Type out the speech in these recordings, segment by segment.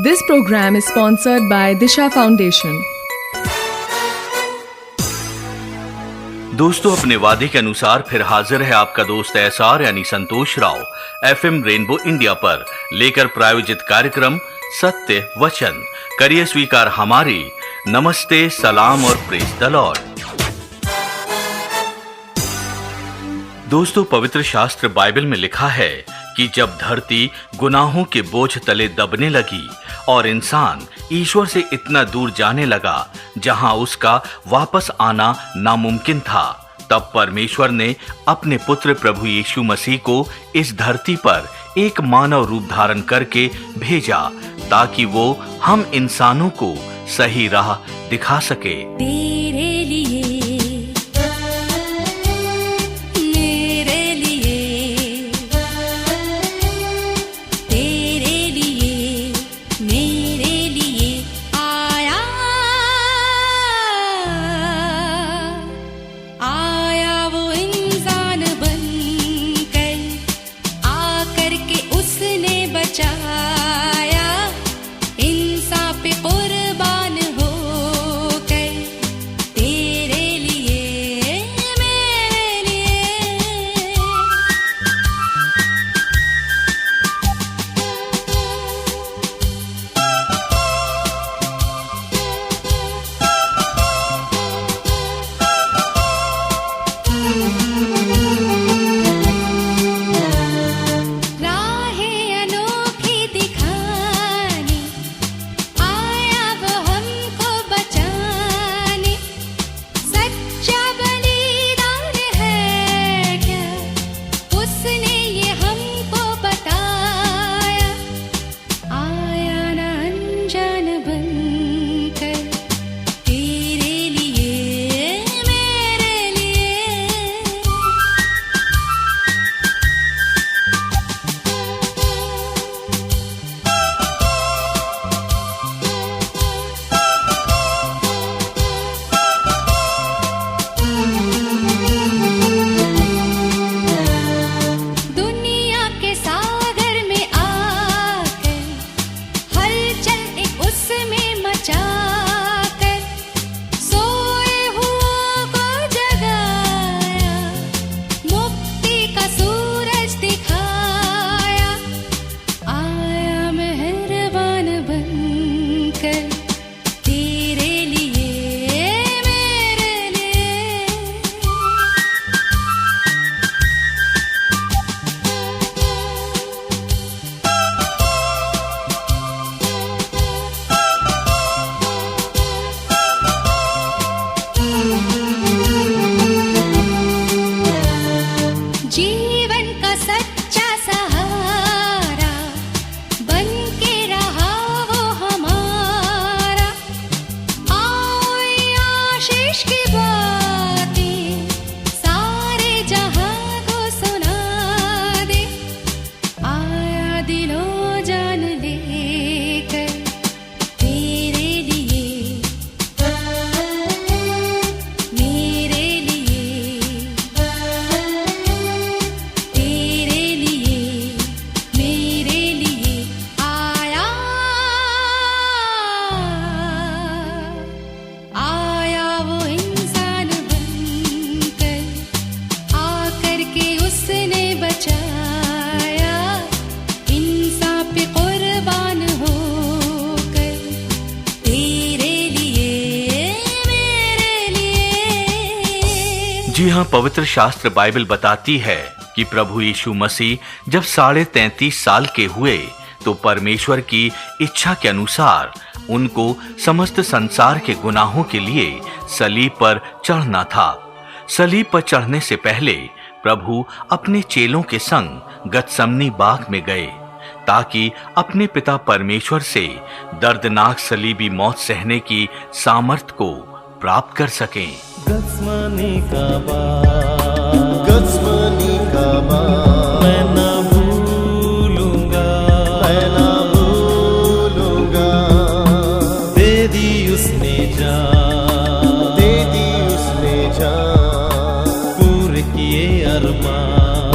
This program is sponsored by Disha Foundation. दोस्तों, अपने वादे के अनुसार फिर हाजिर है आपका दोस्त एसआर यानी संतोष राव एफएम रेनबो इंडिया पर लेकर प्रायोजित कार्यक्रम सत्य वचन। करिए स्वीकार हमारी नमस्ते, सलाम और प्रेज द लॉर्ड। दोस्तों, पवित्र शास्त्र बाइबल में लिखा है कि जब धरती गुनाहों के बोझ तले दबने लगी और इंसान ईश्वर से इतना दूर जाने लगा जहां उसका वापस आना नामुमकिन था, तब परमेश्वर ने अपने पुत्र प्रभु यीशु मसीह को इस धरती पर एक मानव रूप धारण करके भेजा ताकि वो हम इंसानों को सही राह दिखा सके। जी हाँ, पवित्र शास्त्र बाइबल बताती है कि प्रभु यीशु मसीह जब 33.5 साल के हुए तो परमेश्वर की इच्छा के अनुसार उनको समस्त संसार के गुनाहों के लिए सलीब पर चढ़ना था। सलीब पर चढ़ने से पहले प्रभु अपने चेलों के संग गतसमनी बाग में गए ताकि अपने पिता परमेश्वर से दर्दनाक सलीबी मौत सहने की सामर्थ्य को प्राप्त कर सकें। गतसमनी का बाग मैं ना भूलूंगा, दे दी उसने जान, पूरे किए अरमान,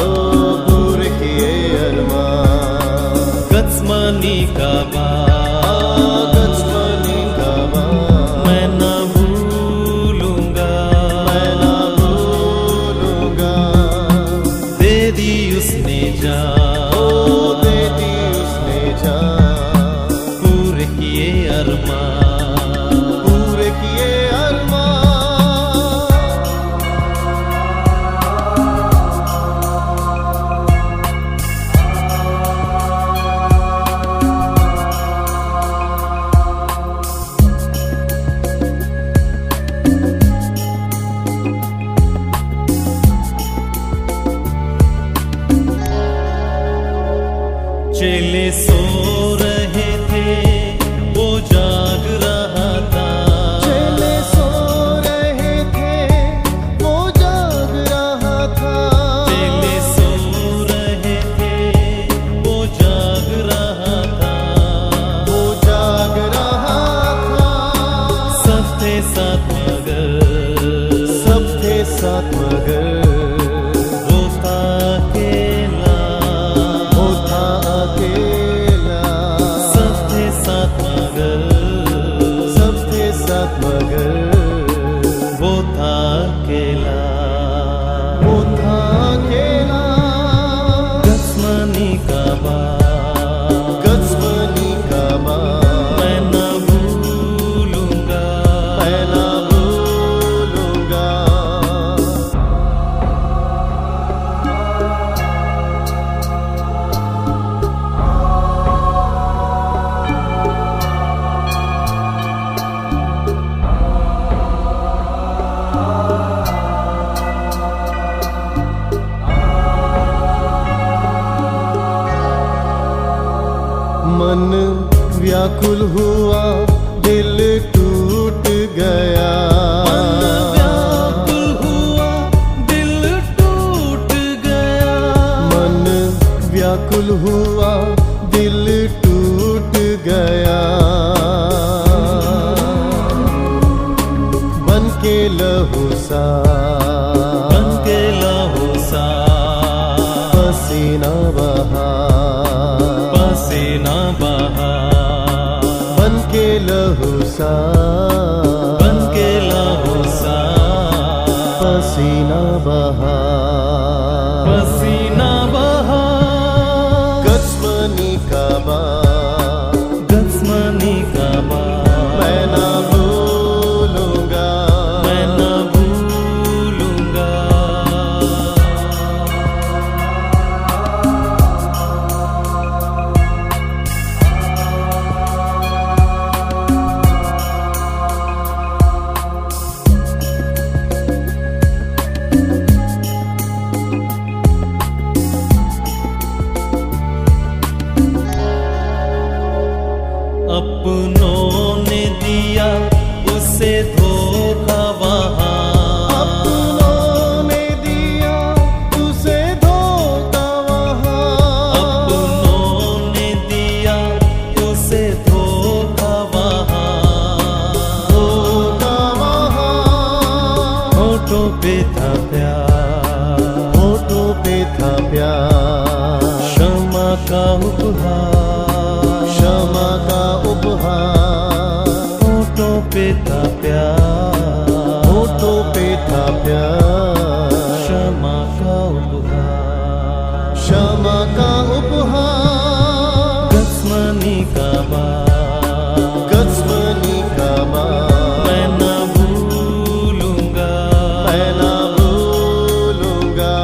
गतसमनी का बाग चेले सो रहे थे, वो जाग रहा था। चेले सो रहे थे, वो जाग रहा था। चेले सो रहे थे, वो जाग रहा था। वो जाग रहा था। सब थे साथ मगर, सब थे साथ मगर वो था अकेला। वो था अकेला। सब थे साथ मगर, सब थे साथ मगर वो था अकेला। वो था अकेला। गत्समनी का बाग गत्समनी का बाग मैं न भूलूंगा। मैं न भूलूंगा। मन व्याकुल हुआ, दिल टूट गया। व्याकुल हुआ, दिल टूट गया। मन व्याकुल हुआ, दिल टूट गया। बन के लहू सा, बन के लहू सा पसीना बहा। पसीना बहा। बन के लहू सा, बन के लहू सा पसीना बहा। पसीना बहा। गत्समनी का बाग गत्समनी का बाग मैं न भूलूंगा। मैं न भूलूंगा। अपनों ने दिया उसे धोखा वहाँ। अपनों ने दिया उसे धोखा वहाँ। अपनों ने दिया उसे धोखा वहाँ। धोखा वहाँ। होठों पे था प्यार, होठों पे था प्यार। क्षमा का उपहार, क्षमा का उपहार। होठों पे था प्यार, होठों पे था प्यार। क्षमा का उपहार। क्षमा का उपहार। गत्समनी का बाग गत्समनी का बाग मैं न भूलूंगा। मैं न भूलूंगा।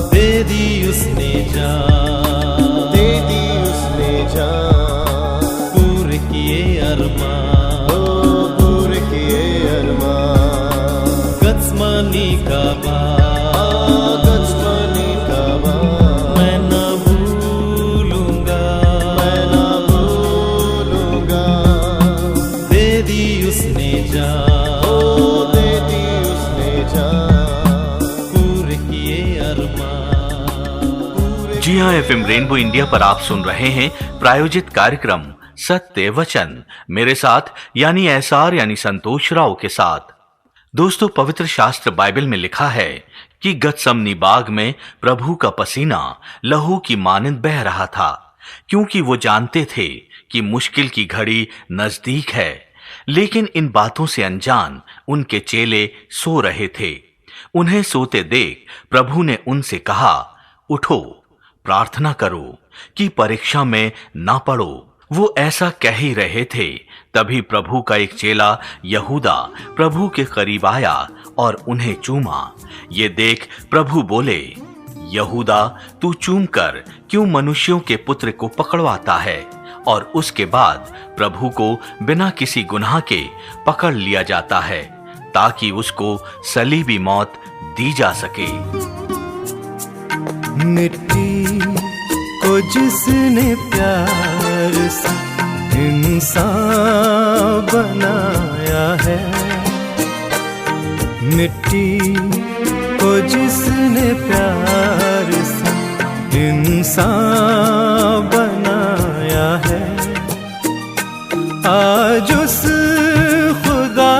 दे दी उसने जान, दे दी उसने जान। पूरे किए अरमान। ओ पूरे किए अरमान। गत्समनी का बाग गत्समनी का बाग मैं न भूलूंगा। मैं न भूलूंगा। दे दी उसने जान, ओ दे दी उसने जान। पूरे किए अरमान। जी हाँ, एफएम रेनबो इंडिया पर आप सुन रहे हैं प्रायोजित कार्यक्रम सत्य वचन मेरे साथ यानी एसआर यानी संतोष राव के साथ। दोस्तों, पवित्र शास्त्र बाइबल में लिखा है कि गत्समनी बाग में प्रभु का पसीना लहू की मानंद बह रहा था, क्योंकि वो जानते थे कि मुश्किल की घड़ी नजदीक है। लेकिन इन बातों से अनजान उनके चेले सो रहे थे। उन्हें सोते देख प्रभु ने उनसे कहा, उठो, प्रार्थना करो कि परीक्षा में ना पड़ो। वो ऐसा कह ही रहे थे, तभी प्रभु का एक चेला यहूदा प्रभु के करीब आया और उन्हें चूमा। ये देख प्रभु बोले, यहूदा, तू चूम कर क्यों मनुष्यों के पुत्र को पकड़वाता है? और उसके बाद प्रभु को बिना किसी गुनाह के पकड़ लिया जाता है, ताकि उसको सलीबी मौत दी जा सके। मिट्टी को को जिसने प्यार से इंसान बनाया है, मिट्टी को जिसने प्यार से इंसान बनाया है, आज उस खुदा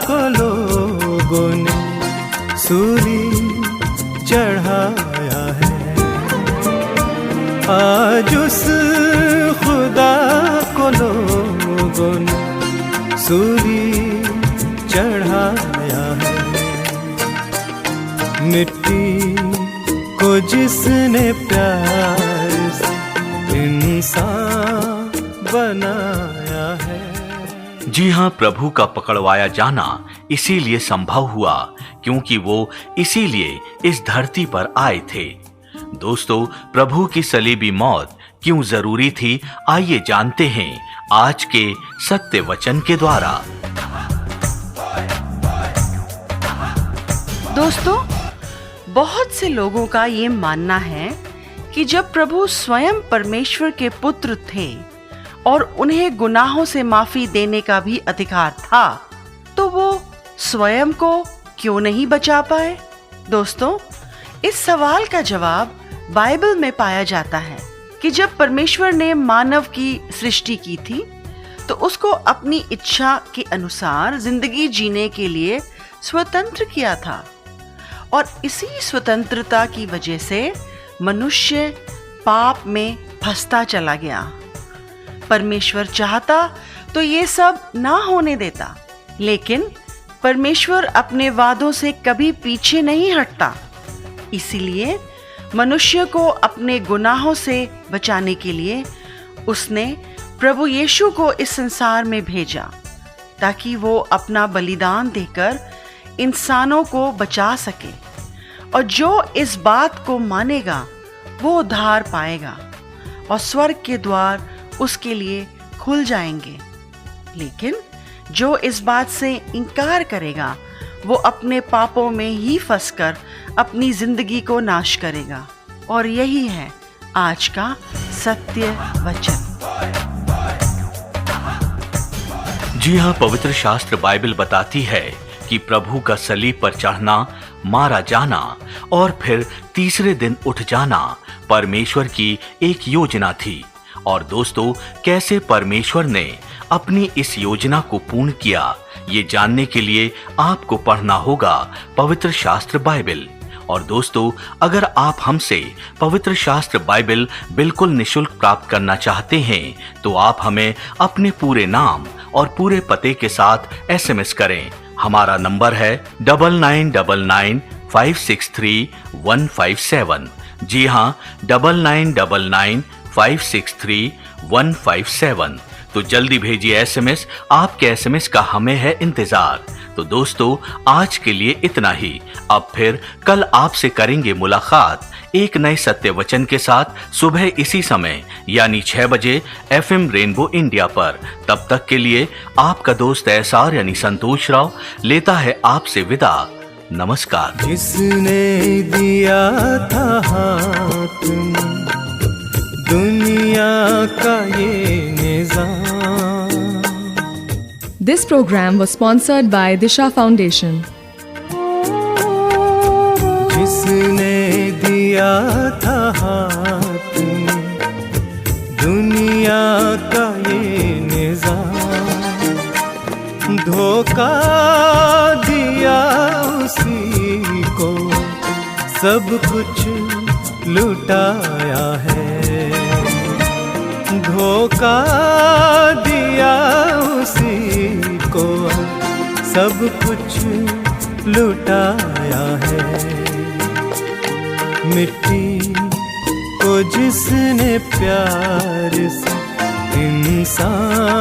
को लोगों ने सूली चढ़ाया है, आज उस खुदा को लोगों ने सूली चढ़ाया है, मिट्टी को जिसने प्यार से इंसान बनाया है। जी हाँ, प्रभु का पकड़वाया जाना इसीलिए संभव हुआ क्योंकि वो इसीलिए इस धरती पर आए थे। दोस्तों, प्रभु की सलीबी मौत क्यों जरूरी थी, आइए जानते हैं आज के सत्य वचन के द्वारा। दोस्तों, बहुत से लोगों का ये मानना है कि जब प्रभु स्वयं परमेश्वर के पुत्र थे और उन्हें गुनाहों से माफी देने का भी अधिकार था, तो वो स्वयं को क्यों नहीं बचा पाए? दोस्तों, इस सवाल का जवाब बाइबल में पाया जाता है कि जब परमेश्वर ने मानव की सृष्टि की थी तो उसको अपनी इच्छा के अनुसार जिंदगी जीने के लिए स्वतंत्र किया था, और इसी स्वतंत्रता की वजह से मनुष्य पाप में फंसता चला गया। परमेश्वर चाहता तो ये सब ना होने देता, लेकिन परमेश्वर अपने वादों से कभी पीछे नहीं हटता। इसीलिए मनुष्य को अपने गुनाहों से बचाने के लिए उसने प्रभु यीशु को इस संसार में भेजा ताकि वो अपना बलिदान देकर इंसानों को बचा सके, और जो इस बात को मानेगा वो उद्धार पाएगा और स्वर्ग के द्वार उसके लिए खुल जाएंगे। लेकिन जो इस बात से इनकार करेगा वो अपने पापों में ही फंसकर अपनी जिंदगी को नाश करेगा। और यही है आज का सत्य वचन। जी हाँ, पवित्र शास्त्र बाइबल बताती है कि प्रभु का सलीब पर चढ़ना, मारा जाना और फिर तीसरे दिन उठ जाना परमेश्वर की एक योजना थी। और दोस्तों, कैसे परमेश्वर ने अपनी इस योजना को पूर्ण किया, ये जानने के लिए आपको पढ़ना होगा पवित्र शास्त्र बाइबल। और दोस्तों, अगर आप हमसे पवित्र शास्त्र बाइबल बिल्कुल निशुल्क प्राप्त करना चाहते हैं तो आप हमें अपने पूरे नाम और पूरे पते के साथ SMS करें। हमारा नंबर है 9999563157। जी हाँ, 9999563157। तो जल्दी भेजिए SMS, आपके SMS का हमें है इंतजार। तो दोस्तों, आज के लिए इतना ही। अब फिर कल आपसे करेंगे मुलाकात एक नए सत्य वचन के साथ, सुबह इसी समय यानी 6 बजे FM रेनबो इंडिया पर। तब तक के लिए आपका दोस्त एसार यानी संतोष राव लेता है आपसे विदा। नमस्कार। जिसने दिया था हाथ में दुनिया का ये निजाम। This program was sponsored by Disha Foundation. जिसने दिया था हाथ में दुनिया का ये निजाम, धोखा दिया उसी को सब कुछ लुटाया है, धोखा दिया उसी को सब कुछ लुटाया है, मिट्टी को जिसने प्यार से इंसान